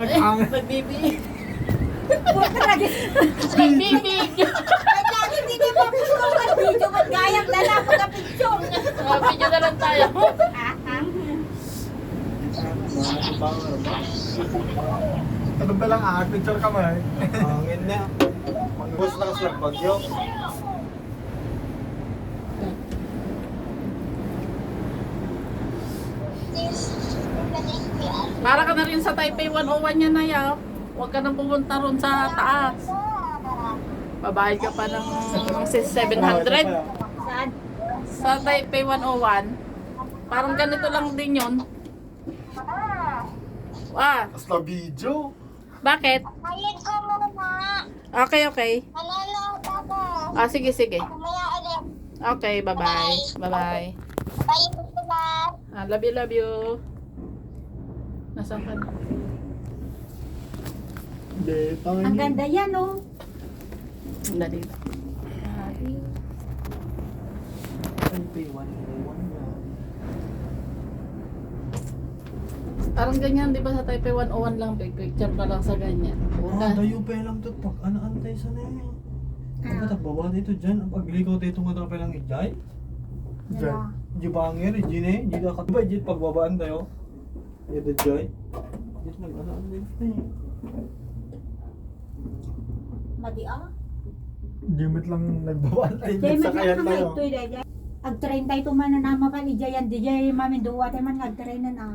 Nagbibig. Nagbibig. Kahit lagi hindi niya papusukan video, ba't gayang dala pagka-picture? Video na lang tayo. Ano ba lang picture ka mo eh? Hangin na. Mag-bus na kasi bagyo. Para ka na rin sa Taipei 101 yan na yaw. Huwag ka nang pumunta ron sa taas. Babayad ka pa ng 700 Saan? sa Taipei 101. Parang ganito lang din yun. Basta video. Bakit? Bayad ko muna. Okay, okay. Nanonood ako. Sige, sige. Kumaya ulit. Okay, bye-bye. Bye-bye. Bye po ba? Love you, love you. Nasaan ka na? Hindi, tangin. Ang ganda yan, oh. Dali. Taipei 101 na. Parang ganyan, di ba sa Taipei 101 lang, picture ka lang sa ganyan. Dayo pa lang to pag ano-antay sa na yun. Ang baba dito dyan, pag likaw dito nga pa lang ijay. Dyan. Di bangir, jine, di ka ba, jit pagbabaan tayo. Ito jay. Jit nag-ano din na eh. Madi ah. Jimit lang nagbabaan tayo. Dahil Sakayan lang tayo. ito dahil. Ag-train tayo man na nama pa ni Jayan. Di Jay mamin duwa tayo man ag-train na na.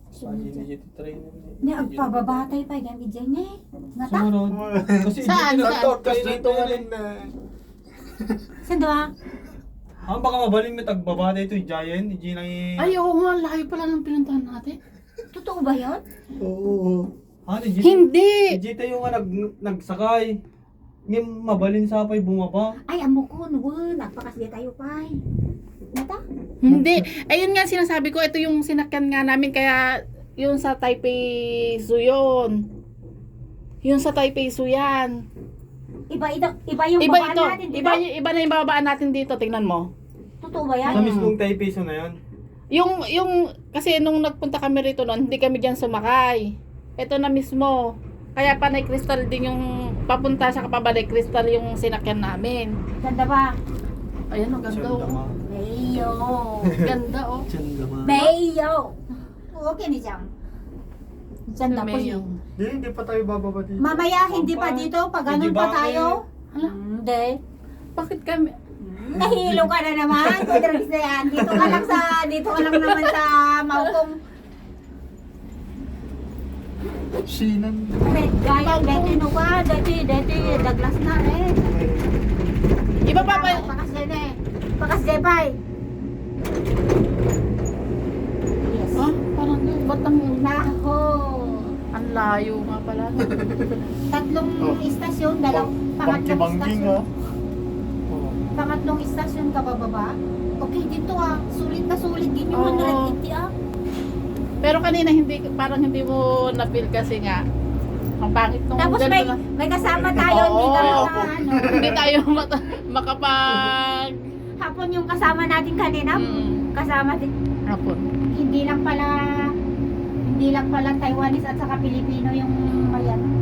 Jit train na. Ni agpababatay pa yan Ijay niya eh. Ngata? Sumunod. Kasi Saan? jit Saan? nag-podcast dito rin na. Saan doon? Baka mabaling may tagbaba dito, Giant, hindi lang Ay, oo nga, layo pala ng pinuntahan natin. Totoo ba yun? Oo. Jit? Hindi! Jit yung nga nagsakay. Ngayon mabalin sapay bumaba. Ay, amo ko, nuwa, nagpakasya tayo pa eh. Ngata? Hindi. Ayun nga sinasabi ko, ito yung sinakyan nga namin, kaya yun sa Taipei Zoo yun. Yun sa Taipei Zoo yan. Iba yung Iba babaan ito. natin, di Iba, ba? iba na yung babaan natin dito, tingnan mo. Totoo ba yan? Sa mismong Taipei na yun. Yung, kasi nung nagpunta kami rito noon, hindi kami dyan sumakay. Ito na mismo. Kaya Panay Crystal din yung papunta sa kapabalik Crystal yung sinakyan namin. Ganda ba? Ayan, ang ganda Siyandama. oh. Mayo. Ganda oh. Siyandama. Mayo. Okay ni Jam. Diyan May tapos yung- Hindi pa tayo bababa dito. mamaya hindi pa dito, pag ganun pa tayo. Hala, Hindi. bakit kami? Nahilo ka na naman. Kudrags na yan. Dito ka lang naman sa Maukong. Sinan. Gaya, dati no ka, dati Douglas na eh. Iba pa pa. Pakas din eh. Pakas Jepay. Yes. Ah, parang ba't ang Naho. ang layo nga pala. Tatlong istasyon, pangatlong istasyon. Pangatlong istasyon ka bababa. Okay dito ah. Sulit na sulit din yung Oo. 180 ah. Pero kanina hindi, parang hindi mo na-feel kasi nga ang pangit nung Tapos ganun may kasama tayo, hindi Oo. kami na ano. hindi tayo makapag Hapon yung kasama natin kanina. Kasama din. hapon. Hindi lang pala Taiwanese at saka Pilipino yung mayan.